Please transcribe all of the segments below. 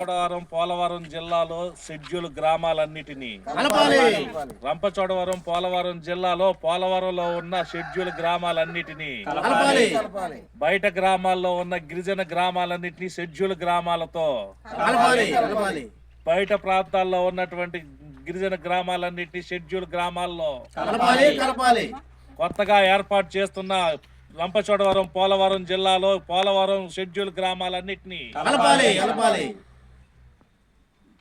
పోలవరం జిల్లాలో షెడ్యూల్ గ్రామాలన్నిటినీ రంపచోడవరం పోలవరం జిల్లాలో పోలవరంలో ఉన్న షెడ్యూల్ గ్రామాలన్నిటినీ బయట గ్రామాల్లో ఉన్న గిరిజన గ్రామాలన్నిటినీ షెడ్యూల్ గ్రామాలతో బయట ప్రాంతాల్లో ఉన్నటువంటి గిరిజన గ్రామాలన్నిటినీ షెడ్యూల్ గ్రామాల్లో కొత్తగా ఏర్పాటు చేస్తున్న రంపచోడవరం పోలవరం జిల్లాలో పోలవరం షెడ్యూల్ గ్రామాలన్నిటినీ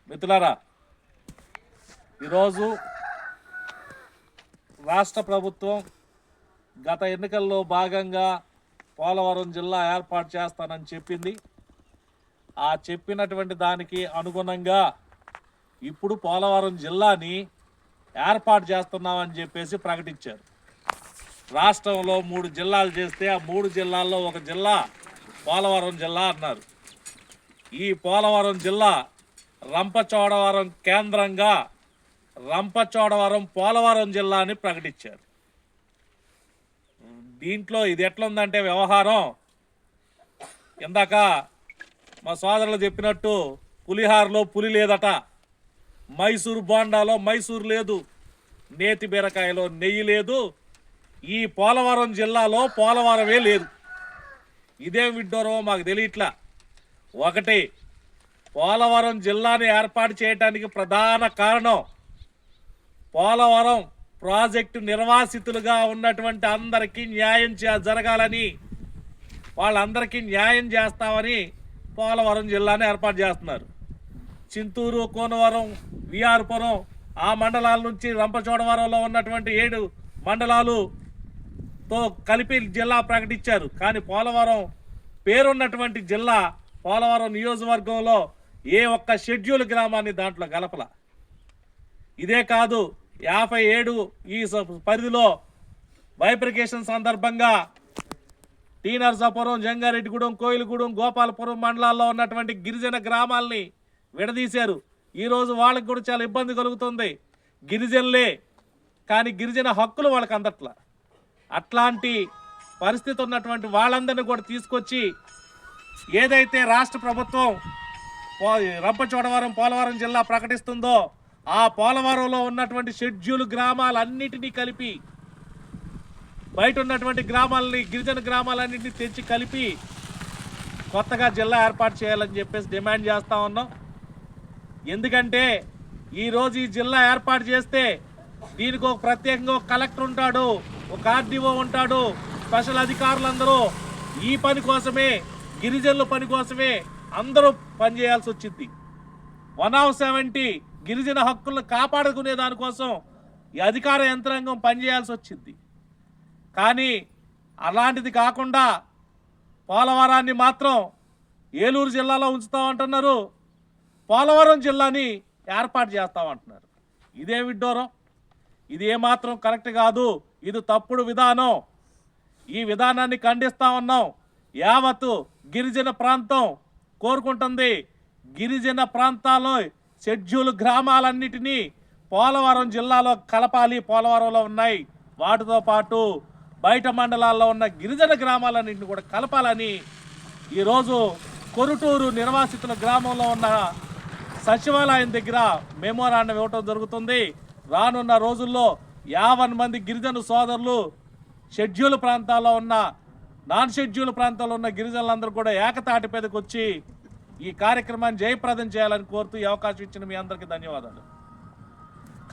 మిత్రులారా, ఈరోజు రాష్ట్ర ప్రభుత్వం గత ఎన్నికల్లో భాగంగా పోలవరం జిల్లా ఏర్పాటు చేస్తానని చెప్పింది. ఆ చెప్పినటువంటి దానికి అనుగుణంగా ఇప్పుడు పోలవరం జిల్లాని ఏర్పాటు చేస్తున్నామని చెప్పేసి ప్రకటించారు. రాష్ట్రంలో 3 జిల్లాలు చేస్తే ఆ 3 జిల్లాల్లో ఒక జిల్లా పోలవరం జిల్లా అన్నారు. ఈ పోలవరం జిల్లా రంపచోడవరం కేంద్రంగా రంపచోడవరం పోలవరం జిల్లాని ప్రకటించారు. దీంట్లో ఇది ఎట్లుందంటే వ్యవహారం, ఇందాక మా సోదరులు చెప్పినట్టు పులిహారలో పులి లేదట, మైసూరు బోండాలో మైసూరు లేదు, నేతి బీరకాయలో నెయ్యి లేదు, ఈ పోలవరం జిల్లాలో పోలవరమే లేదు. ఇదేం విడ్డూరమో మాకు తెలియట్లా. ఒకటి, పోలవరం జిల్లాని ఏర్పాటు చేయడానికి ప్రధాన కారణం పోలవరం ప్రాజెక్టు నిర్వాసితులుగా ఉన్నటువంటి అందరికీ న్యాయం జరగాలని, వాళ్ళందరికీ న్యాయం చేస్తామని పోలవరం జిల్లాని ఏర్పాటు చేస్తున్నారు. చింతూరు, కోనవరం, విఆర్పురం ఆ మండలాల నుంచి రంపచోడవరంలో ఉన్నటువంటి 7 మండలాలుతో కలిపి జిల్లా ప్రకటించారు. కానీ పోలవరం పేరున్నటువంటి జిల్లా పోలవరం నియోజకవర్గంలో ఏ ఒక్క షెడ్యూల్ గ్రామాన్ని దాంట్లో గలపల. ఇదే కాదు, 57 ఈ పరిధిలో బైఫర్కేషన్ సందర్భంగా టీ నరసాపురం, జంగారెడ్డిగూడెం, కోయిలగూడెం, గోపాలపురం మండలాల్లో ఉన్నటువంటి గిరిజన గ్రామాలని విడదీశారు. ఈరోజు వాళ్ళకి కూడా చాలా ఇబ్బంది కలుగుతుంది. గిరిజనులే కానీ గిరిజన హక్కులు వాళ్ళకి అందట్లా. అట్లాంటి పరిస్థితి ఉన్నటువంటి వాళ్ళందరినీ కూడా తీసుకొచ్చి ఏదైతే రాష్ట్ర ప్రభుత్వం రంపచోడవరం పోలవరం జిల్లా ప్రకటిస్తుందో ఆ పోలవరంలో ఉన్నటువంటి షెడ్యూల్ గ్రామాలన్నిటినీ కలిపి బయట ఉన్నటువంటి గ్రామాలని, గిరిజన గ్రామాలన్నింటినీ తెచ్చి కలిపి కొత్తగా జిల్లా ఏర్పాటు చేయాలని చెప్పేసి డిమాండ్ చేస్తూ ఉన్నాం. ఎందుకంటే ఈరోజు ఈ జిల్లా ఏర్పాటు చేస్తే దీనికి ఒక ప్రత్యేకంగా ఒక కలెక్టర్ ఉంటాడు, ఒక ఆర్డీఓ ఉంటాడు, స్పెషల్ అధికారులందరూ ఈ పని కోసమే, గిరిజనుల పని కోసమే అందరూ పనిచేయాల్సి వచ్చింది. 170 గిరిజన హక్కులను కాపాడుకునే దానికోసం ఈ అధికార యంత్రాంగం పనిచేయాల్సి వచ్చింది. కానీ అలాంటిది కాకుండా పోలవరాన్ని మాత్రం ఏలూరు జిల్లాలో ఉంచుతామంటున్నారు, పోలవరం జిల్లాని ఏర్పాటు చేస్తామంటున్నారు. ఇదే విడ్డూరం, ఇది ఏమాత్రం కరెక్ట్ కాదు, ఇది తప్పుడు విధానం. ఈ విధానాన్ని ఖండిస్తూ ఉన్నాం. యావత్తు గిరిజన ప్రాంతం కోరుకుంటుంది గిరిజన ప్రాంతాల్లో షెడ్యూల్ గ్రామాలన్నిటినీ పోలవరం జిల్లాలో కలపాలి. పోలవరంలో ఉన్నాయి వాటితో పాటు బయట మండలాల్లో ఉన్న గిరిజన గ్రామాలన్నింటినీ కూడా కలపాలని ఈరోజు కొరుటూరు నిర్వాసితుల గ్రామంలో ఉన్న సచివాలయం దగ్గర మెమోరాండం ఇవ్వటం జరుగుతుంది. రానున్న రోజుల్లో 50 మంది గిరిజన సోదరులు షెడ్యూల్ ప్రాంతాల్లో ఉన్న, నాన్ షెడ్యూల్ ప్రాంతాల్లో ఉన్న గిరిజనులందరూ కూడా ఏకతాటి మీదకి వచ్చి ఈ కార్యక్రమాన్ని జయప్రదం చేయాలని కోరుతూ ఈ అవకాశం ఇచ్చిన మీ అందరికీ ధన్యవాదాలు.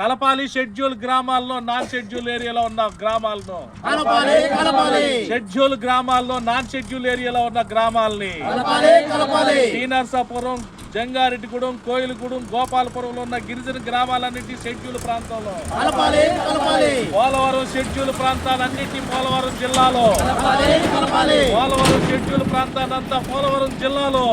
కలపాలి షెడ్యూల్ గ్రామాల్లో నాన్ షెడ్యూల్ ఏరియాలో ఉన్న గ్రామాలను, షెడ్యూల్ గ్రామాల్లో నాన్ షెడ్యూల్ ఏరియాలో ఉన్న గ్రామాలని టీ నరసాపురం, జంగారెడ్డిగూడెం, కోయిలగూడెం, గోపాలపురంలో ఉన్న గిరిజన గ్రామాలన్నింటి షెడ్యూల్ ప్రాంతంలో, పోలవరం షెడ్యూల్ ప్రాంతాలన్నింటి పోలవరం జిల్లాలో, పోలవరం షెడ్యూల్ ప్రాంతాలంతా పోలవరం జిల్లాలో